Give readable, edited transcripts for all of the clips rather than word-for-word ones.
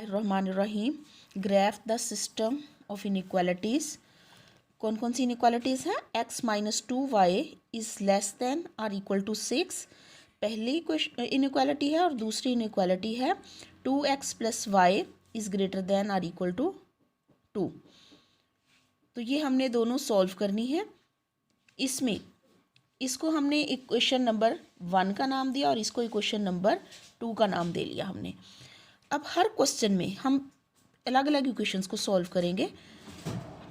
Bismillahirrahmanirrahim. Graph the system of inequalities. कौन कौन सी इनइक्वालिटीज़ हैं? x minus two y is less than or equal to 6 पहली inequality है, और दूसरी इनइक्वालिटी है 2x plus y is greater than or equal to 2। तो ये हमने दोनों सॉल्व करनी है। इसमें इसको हमने इक्वेशन नंबर 1 का नाम दिया और इसको इक्वेशन नंबर 2 का नाम दे लिया हमने। अब हर क्वेश्चन में हम अलग अलग इक्वेशंस को सॉल्व करेंगे।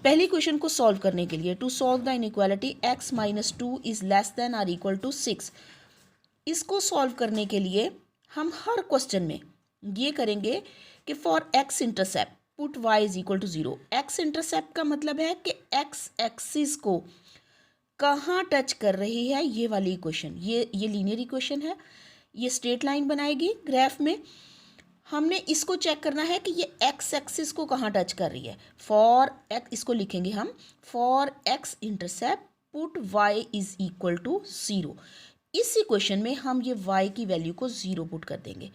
पहली इक्वेशन को सॉल्व करने के लिए, to solve the inequality x minus two is less than or equal to 6, इसको सॉल्व करने के लिए हम हर क्वेश्चन में ये करेंगे कि for x intercept put y is equal to 0। x intercept का मतलब है कि x एक्सिस को कहाँ टच कर रही है, ये वाली इक्वेशन। ये लीनियर इक्वेशन है, ये स्ट्रेट लाइन बनाएगी ग्राफ में। हमने इसको चेक करना है कि ये x एक्सिस को कहाँ टच कर रही है। फॉर x, इसको लिखेंगे हम for x intercept put y is equal to 0। इस इक्वेशन में हम ये y की वैल्यू को 0 पुट कर देंगे।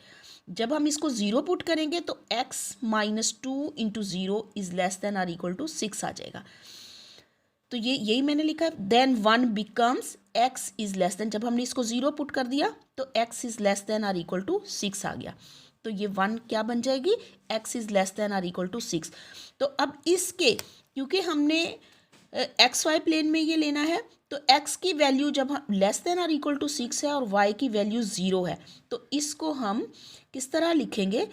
जब हम इसको 0 पुट करेंगे तो x minus two into 0 is less than or equal to 6 आ जाएगा। तो ये यही मैंने लिखा है। Then 1 becomes x is less than, जब हमने इसको 0 पुट कर दिया तो x is less than or equal to 6 आ गया। तो ये 1 क्या बन जाएगी, x is less than or equal to 6। तो अब इसके, क्योंकि हमने एक्स वाई प्लेन में ये लेना है, तो x की वैल्यू जब हम less than or equal to 6 है और y की वैल्यू 0 है, तो इसको हम किस तरह लिखेंगे,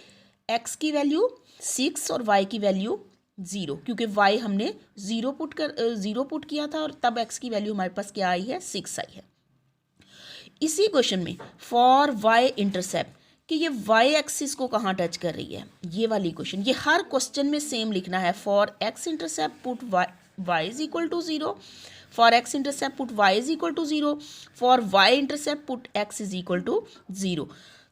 x की वैल्यू 6 और y की वैल्यू 0, क्योंकि y हमने 0 पुट किया था और तब x की वैल्यू हमारे पास क्या आई है, 6 आई है। इसी क्वेश्चन में फॉर y इंटरसेप्ट कि ये y एक्सिस को कहाँ टच कर रही है, ये वाली क्वेश्चन, ये हर क्वेश्चन में सेम लिखना है। For x intercept put y is equal to 0, for x intercept put y is equal to 0, for y intercept put x is equal to 0।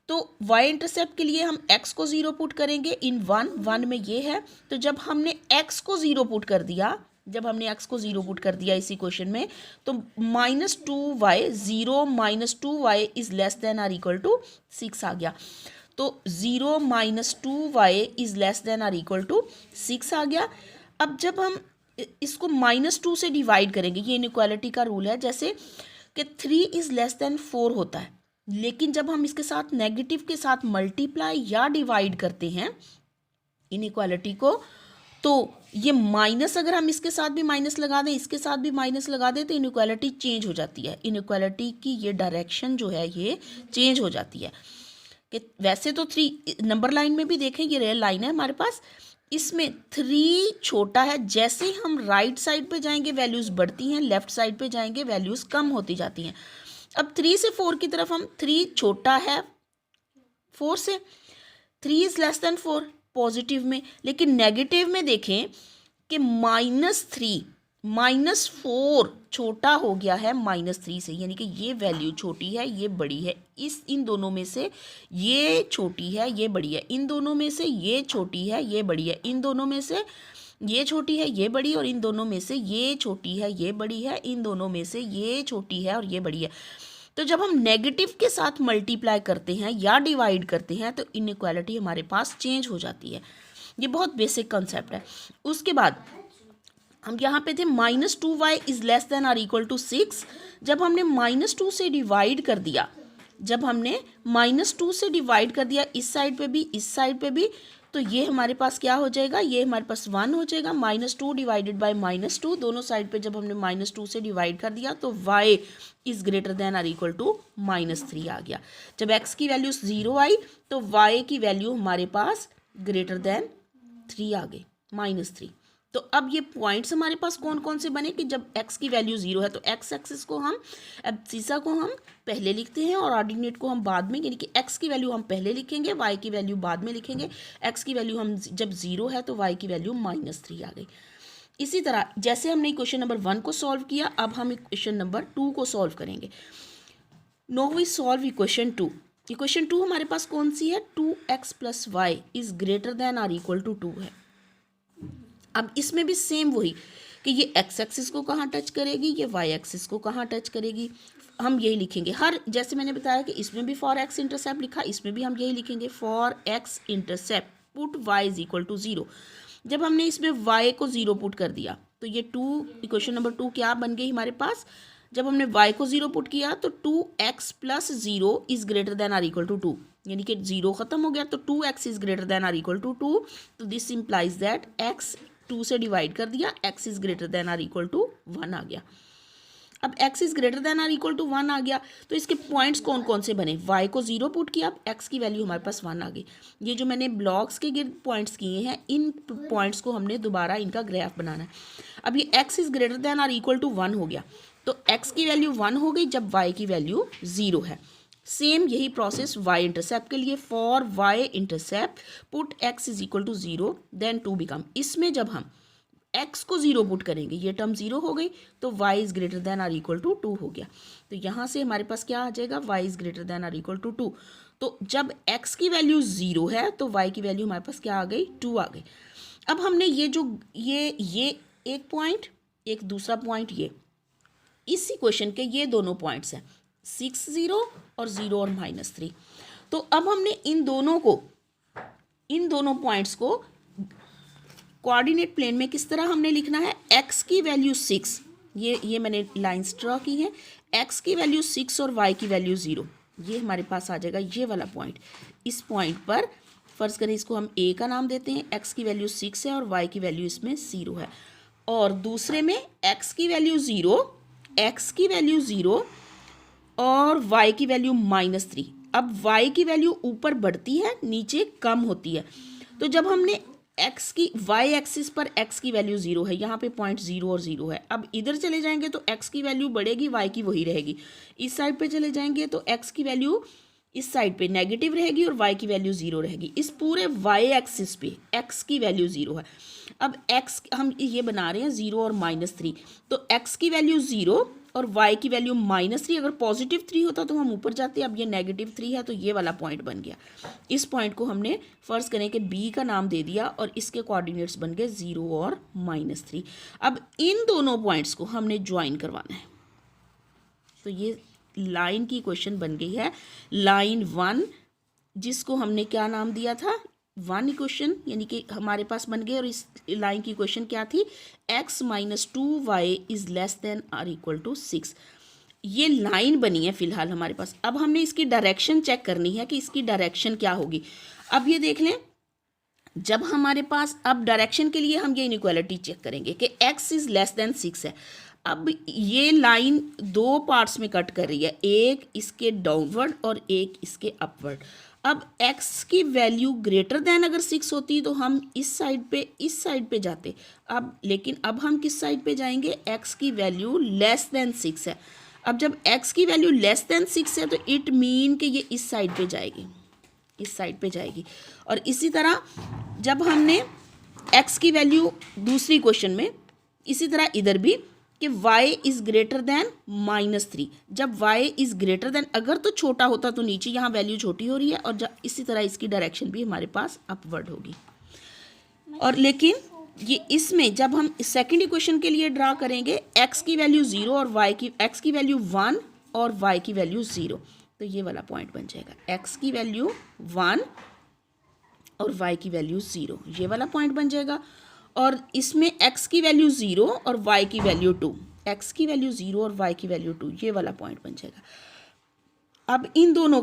तो y इंटरसेप्ट के लिए हम x को 0 पुट करेंगे इन 1 में ये है। तो जब हमने x को 0 पुट कर दिया, इसी क्वेश्चन में, तो minus two y 0 minus two y is less than or equal to 6 आ गया। तो 0 minus two y is less than or equal to 6 आ गया। अब जब हम इसको -2 से डिवाइड करेंगे, ये इनइक्वालिटी का रूल है, जैसे कि 3 इज लेस देन 4 होता है, लेकिन जब हम इसके साथ नेगेटिव के साथ मल्टीप्लाई या डिवाइड करते हैं इनइक्वालिटी को, तो ये माइनस, अगर हम इसके साथ भी माइनस लगा दें, इसके साथ भी माइनस लगा दें, तो इनइक्वालिटी चेंज हो जाती है। इनइक्वालिटी की ये डायरेक्शन जो है ये चेंज हो जाती है। कि वैसे तो 3 नंबर लाइन में भी देखें, ये रियल लाइन है हमारे पास, इसमें 3 छोटा है, जैसे ही हम राइट साइड पे जाएंगे वैल्यूज़ बढ़ती हैं, लेफ्ट साइड पे जाएंगे वैल्यूज़ कम होती जाती हैं। अब 3 से 4 की तरफ हम, 3 छोटा है 4 से, 3 इज़ लेस देन 4 पॉजिटिव में, लेकिन नेगेटिव में देखें कि -4 छोटा हो गया है -3 से, यानी कि ये वैल्यू छोटी है, ये बड़ी है। इन दोनों में से ये छोटी है, ये बड़ी है, इन दोनों में से ये छोटी है, ये बड़ी है, इन दोनों में से ये छोटी है, ये बड़ी, और इन दोनों में से ये छोटी है, ये बड़ी है, इन दोनों में से ये छोटी है और ये बड़ी है। तो जब हम नेगेटिव के साथ मल्टीप्लाई करते हैं या डिवाइड करते हैं तो इनइक्वालिटी हमारे पास चेंज हो जाती है। ये बहुत बेसिक कंसेप्ट है। उसके बाद हम यहाँ पे थे -2 y is less than or equal to 6। जब हमने -2 से डिवाइड कर दिया, इस साइड पे भी, इस साइड पे भी, तो ये हमारे पास क्या हो जाएगा, ये हमारे पास 1 हो जाएगा। -2 डिवाइडेड बाय -2, दोनों साइड पे जब हमने -2 से डिवाइड कर दिया तो y is greater than or equal to -3 आ गया। जब x की वैल्यू 0 आई तो y की वैल्यू हमारे पास ग्रेटर देन 3 आ गई, -3। तो अब ये पॉइंट्स हमारे पास कौन कौन से बने कि जब x की वैल्यू 0 है तो x एक्सिस को हम, एब्सिसा को हम पहले लिखते हैं और ऑर्डिनेट को हम बाद में, यानी कि x की वैल्यू हम पहले लिखेंगे, y की वैल्यू बाद में लिखेंगे। x की वैल्यू हम जब 0 है तो y की वैल्यू -3 आ गई। इसी तरह जैसे हमने इक्वेशन नंबर 1 को सॉल्व किया, अब हम इक्वेशन नंबर 2 को सॉल्व करेंगे। Now we solve equation 2। Equation 2 हमारे पास कौन सी है, 2x plus y is greater than or equal to 2 है। अब इसमें भी सेम वही कि ये x एक्सिस को कहाँ टच करेगी, ये y एक्सिस को कहाँ टच करेगी, हम यही लिखेंगे। हर, जैसे मैंने बताया कि इसमें भी फॉर x इंटरसेप्ट लिखा, इसमें भी हम यही लिखेंगे, for x intercept put y is equal to 0। जब हमने इसमें y को 0 पुट कर दिया तो ये 2 इक्वेशन नंबर 2 क्या बन गई हमारे पास। जब हमने y को 0 पुट किया तो 2x plus 0 is greater than or equal to 2, यानी कि 0 खत्म हो गया तो 2x is greater than or equal to 2। तो दिस इम्प्लाइज दैट x 2 से डिवाइड कर दिया, x is greater than or equal to 1 आ गया। अब x is greater than or equal to 1 आ गया तो इसके पॉइंट्स कौन कौन से बने। y को 0 पुट किया, अब x की वैल्यू हमारे पास 1 आ गई। ये जो मैंने ब्लॉक्स के गिर्द पॉइंट्स किए हैं, इन पॉइंट्स को हमने दोबारा इनका ग्राफ बनाना है। अब ये x is greater than or equal to 1 हो गया तो x की वैल्यू 1 हो गई जब y की वैल्यू 0 है। सेम यही प्रोसेस y इंटरसेप्ट के लिए। For y intercept put x is equal to 0 then 2 become, इसमें जब हम x को 0 पुट करेंगे ये टर्म 0 हो गई तो y is greater than or equal to 2 हो गया। तो यहाँ से हमारे पास क्या आ जाएगा, y is greater than or equal to 2। तो जब x की वैल्यू 0 है तो y की वैल्यू हमारे पास क्या आ गई, 2 आ गई। अब हमने ये जो ये एक पॉइंट, एक दूसरा पॉइंट, ये इस इक्वेशन के ये दोनों पॉइंट्स हैं 6 0 और 0 और -3। तो अब हमने इन दोनों पॉइंट्स को कोऑर्डिनेट प्लेन में किस तरह हमने लिखना है। x की वैल्यू 6, ये मैंने लाइंस ड्रॉ की है, x की वैल्यू 6 और y की वैल्यू 0, ये हमारे पास आ जाएगा ये वाला पॉइंट। इस पॉइंट पर फर्ज करें इसको हम a का नाम देते हैं, x की वैल्यू 6 है और y की वैल्यू इसमें 0 है। और दूसरे में x की वैल्यू 0 और y की वैल्यू -3। अब y की वैल्यू ऊपर बढ़ती है नीचे कम होती है। तो जब हमने x की y एक्सिस पर x की वैल्यू 0 है, यहाँ पे पॉइंट 0 और 0 है। अब इधर चले जाएंगे तो x की वैल्यू बढ़ेगी, y की वही रहेगी। इस साइड पे चले जाएंगे तो x की वैल्यू इस साइड पे नेगेटिव रहेगी और y की वैल्यू 0 रहेगी। इस पूरे y एक्सिस पे x की वैल्यू 0 है। अब x हम ये बना रहे हैं 0 और -3, तो x की वैल्यू 0 और y की वैल्यू -3। अगर पॉजिटिव 3 होता तो हम ऊपर जाते, अब ये -3 है तो ये वाला पॉइंट बन गया। इस पॉइंट को हमने फर्ज करें कि b का नाम दे दिया और इसके कोऑर्डिनेट्स बन गए 0 और -3। अब इन दोनों पॉइंट्स को हमने ज्वाइन करवाना है। तो ये लाइन की इक्वेशन बन गई है, लाइन 1, जिसको हमने क्या नाम दिया था, 1 इक्वेशन, यानी कि हमारे पास बन गए। और इस लाइन की इक्वेशन क्या थी, x - 2y is less than or equal to 6। ये लाइन बनी है फिलहाल हमारे पास। अब हमने इसकी डायरेक्शन चेक करनी है कि इसकी डायरेक्शन क्या होगी। अब ये देख लें, जब हमारे पास, अब डायरेक्शन के लिए हम ये इनइक्वालिटी चेक करेंगे कि x इज लेस देन 6 है। अब ये लाइन 2 पार्ट्स में कट कर रही है, एक इसके डाउनवर्ड और एक इसके अपवर्ड। अब x की वैल्यू ग्रेटर देन अगर 6 होती तो हम इस साइड पे जाते। अब लेकिन अब हम किस साइड पे जाएंगे, x की वैल्यू लेस देन 6 है। अब जब x की वैल्यू लेस देन 6 है तो इट मीन कि ये इस साइड पे जाएगी, और इसी तरह जब हमने x की वैल्यू दूसरी क्वेश्चन में, इसी तरह इधर भी कि y इज ग्रेटर देन -3। जब y इज ग्रेटर देन, अगर तो छोटा होता तो नीचे, यहाँ वैल्यू छोटी हो रही है, और जब इसी तरह इसकी डायरेक्शन भी हमारे पास अपवर्ड होगी। और लेकिन ये इसमें जब हम सेकंड इक्वेशन के लिए ड्रा करेंगे, x की वैल्यू 0 और x की वैल्यू 1 और y की वैल्यू 0, तो ये वाला पॉइंट बन जाएगा। x की वैल्यू 1 और y की वैल्यू 0, ये वाला पॉइंट बन जाएगा। और इसमें x की वैल्यू 0 और y की वैल्यू 2, x की वैल्यू 0 और y की वैल्यू 2, ये वाला पॉइंट बन जाएगा। अब इन दोनों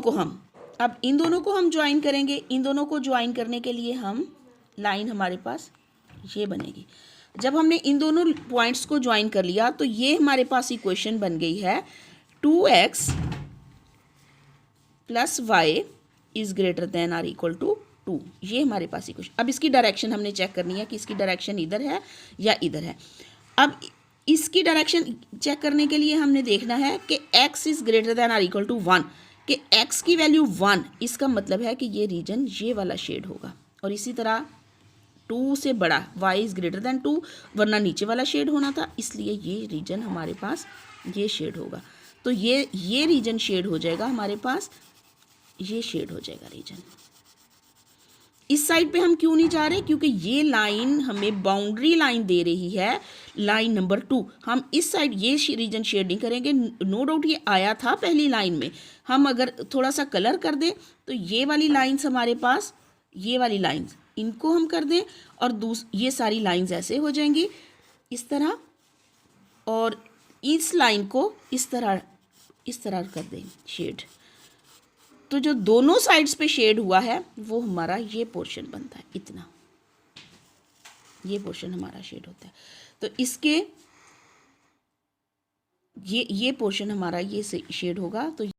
को हम ज्वाइन करेंगे। इन दोनों को ज्वाइन करने के लिए हम लाइन हमारे पास ये बनेगी। जब हमने इन दोनों पॉइंट्स को ज्वाइन कर लिया तो ये हमारे पास इक्वेशन बन गई है 2x + y is greater than or equal to 2। ये हमारे पास इक्वेशन। अब इसकी डायरेक्शन हमने चेक करनी है कि इसकी डायरेक्शन इधर है या इधर है। अब इसकी डायरेक्शन चेक करने के लिए हमने देखना है कि x is greater than or equal to 1, कि x की वैल्यू 1, इसका मतलब है कि ये रीजन ये वाला शेड होगा। और इसी तरह 2 से बड़ा y इज ग्रेटर देन 2, वरना नीचे वाला शेड होना था, इसलिए ये रीजन हमारे पास ये शेड होगा। तो ये रीजन शेड हो जाएगा हमारे पास, ये शेड हो जाएगा रीजन। इस साइड पे हम क्यों नहीं जा रहे, क्योंकि ये लाइन हमें बाउंड्री लाइन दे रही है, लाइन नंबर 2। हम इस साइड ये रीजन शेड नहीं करेंगे। नो डाउट ये आया था पहली लाइन में, हम अगर थोड़ा सा कलर कर दें तो ये वाली लाइंस हमारे पास, ये वाली लाइंस इनको हम कर दें और ये सारी लाइंस ऐसे हो जाएंगी इस तरह, और इस लाइन को इस तरह कर दें शेड। तो जो दोनों साइड्स पे शेड हुआ है वो हमारा ये पोर्शन बनता है, इतना ये पोर्शन हमारा शेड होता है। तो इसके ये पोर्शन हमारा ये शेड होगा। तो